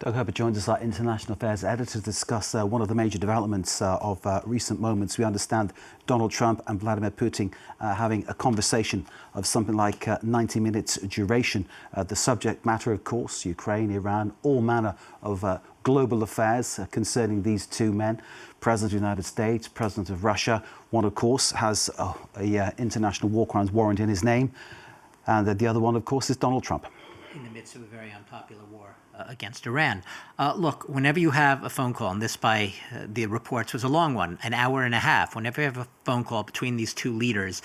Doug Herbert joins us, our international affairs editor, to discuss one of the major developments of recent moments. We understand Donald Trump and Vladimir Putin having a conversation of something like 90 minutes duration. The subject matter, of course, Ukraine, Iran, all manner of global affairs concerning these two men. President of the United States, President of Russia. One, of course, has a international war crimes warrant in his name. And the other one, of course, is Donald Trump. In the midst of a very unpopular war against Iran. Look, whenever you have a phone call, and this by the reports was a long one, an hour and a half, whenever you have a phone call between these two leaders,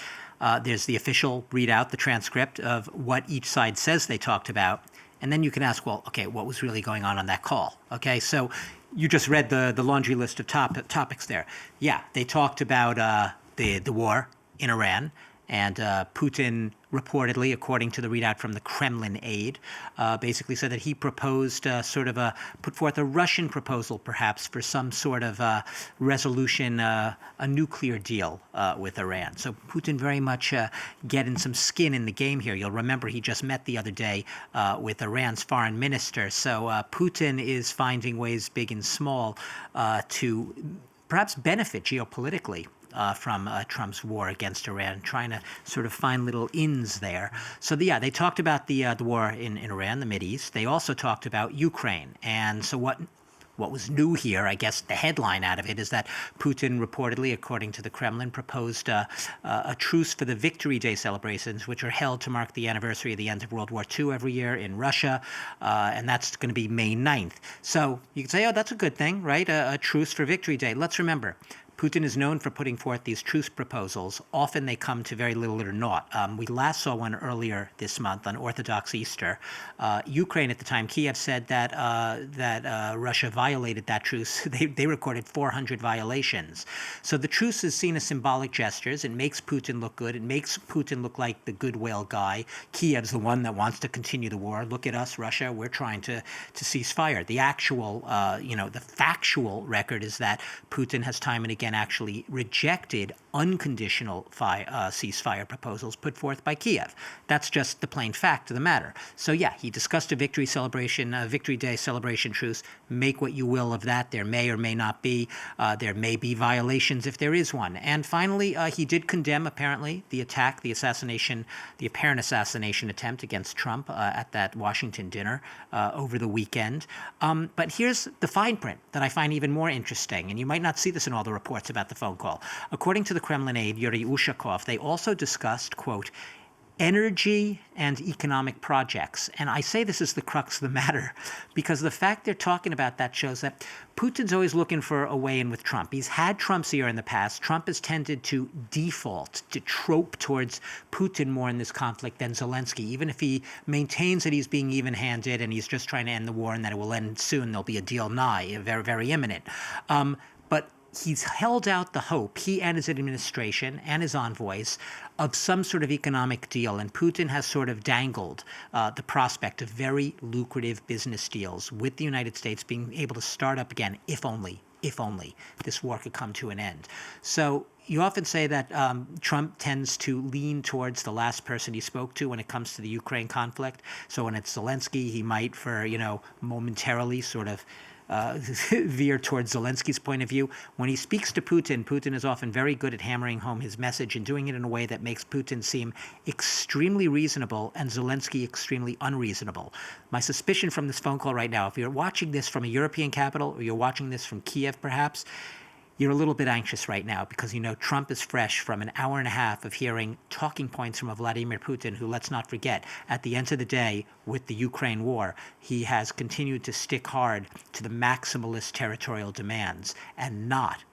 there's the official readout, the transcript of what each side says they talked about. And then you can ask, well, okay, what was really going on that call? Okay, so you just read the laundry list of topics there. Yeah, they talked about the war in Iran. And Putin reportedly, according to the readout from the Kremlin aide, basically said that he proposed put forth a Russian proposal, perhaps, for some sort of resolution, a nuclear deal with Iran. So Putin very much getting some skin in the game here. You'll remember he just met the other day with Iran's foreign minister. So Putin is finding ways, big and small, to perhaps benefit geopolitically from Trump's war against Iran, trying to sort of find little ins there. So, yeah, they talked about the war in Iran, the Mideast. They also talked about Ukraine. And so what was new here, I guess the headline out of it, is that Putin reportedly, according to the Kremlin, proposed a truce for the Victory Day celebrations, which are held to mark the anniversary of the end of World War II every year in Russia, and that's going to be May 9th. So you could say, oh, that's a good thing, right? A truce for Victory Day. Let's remember, Putin is known for putting forth these truce proposals. Often they come to very little or naught. We last saw one earlier this month on Orthodox Easter. Ukraine at the time, Kiev, said that Russia violated that truce. They recorded 400 violations. So the truce is seen as symbolic gestures. It makes Putin look good. It makes Putin look like the good whale guy. Kiev's the one that wants to continue the war. Look at us, Russia. We're trying to cease fire. The actual, the factual record is that Putin has time and again actually rejected unconditional ceasefire proposals put forth by Kiev. That's just the plain fact of the matter. So yeah, he discussed a Victory Day celebration truce. Make what you will of that. There may or may not be. There may be violations if there is one. And finally, he did condemn, apparently, the attack, the apparent assassination attempt against Trump at that Washington dinner over the weekend. But here's the fine print that I find even more interesting, and you might not see this in all the reports about the phone call. According to the Kremlin aide, Yuri Ushakov, they also discussed, quote, energy and economic projects. And I say this is the crux of the matter because the fact they're talking about that shows that Putin's always looking for a way in with Trump. He's had Trump's ear in the past. Trump has tended to default, to trope towards Putin more in this conflict than Zelensky, even if he maintains that he's being even-handed and he's just trying to end the war and that it will end soon. There'll be a deal nigh, very, very imminent. But he's held out the hope, he and his administration and his envoys, of some sort of economic deal. And Putin has sort of dangled the prospect of very lucrative business deals with the United States being able to start up again, if only this war could come to an end. So you often say that Trump tends to lean towards the last person he spoke to when it comes to the Ukraine conflict. So when it's Zelensky, he might, momentarily sort of veer towards Zelensky's point of view. When he speaks to Putin, Putin is often very good at hammering home his message and doing it in a way that makes Putin seem extremely reasonable and Zelensky extremely unreasonable. My suspicion from this phone call right now, if you're watching this from a European capital or you're watching this from Kiev perhaps, you're a little bit anxious right now because you know Trump is fresh from an hour and a half of hearing talking points from a Vladimir Putin who, let's not forget, at the end of the day, with the Ukraine war, he has continued to stick hard to the maximalist territorial demands and not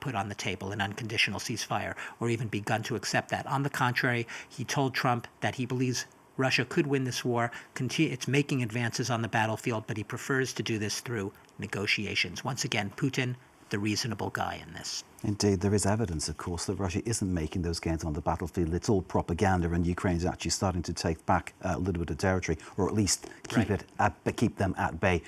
put on the table an unconditional ceasefire or even begun to accept that. On the contrary, he told Trump that he believes Russia could win this war. It's making advances on the battlefield, but he prefers to do this through negotiations. Once again, Putin, the reasonable guy in this. Indeed, there is evidence, of course, that Russia isn't making those gains on the battlefield. It's all propaganda, and Ukraine is actually starting to take back a little bit of territory, or at least keep them at bay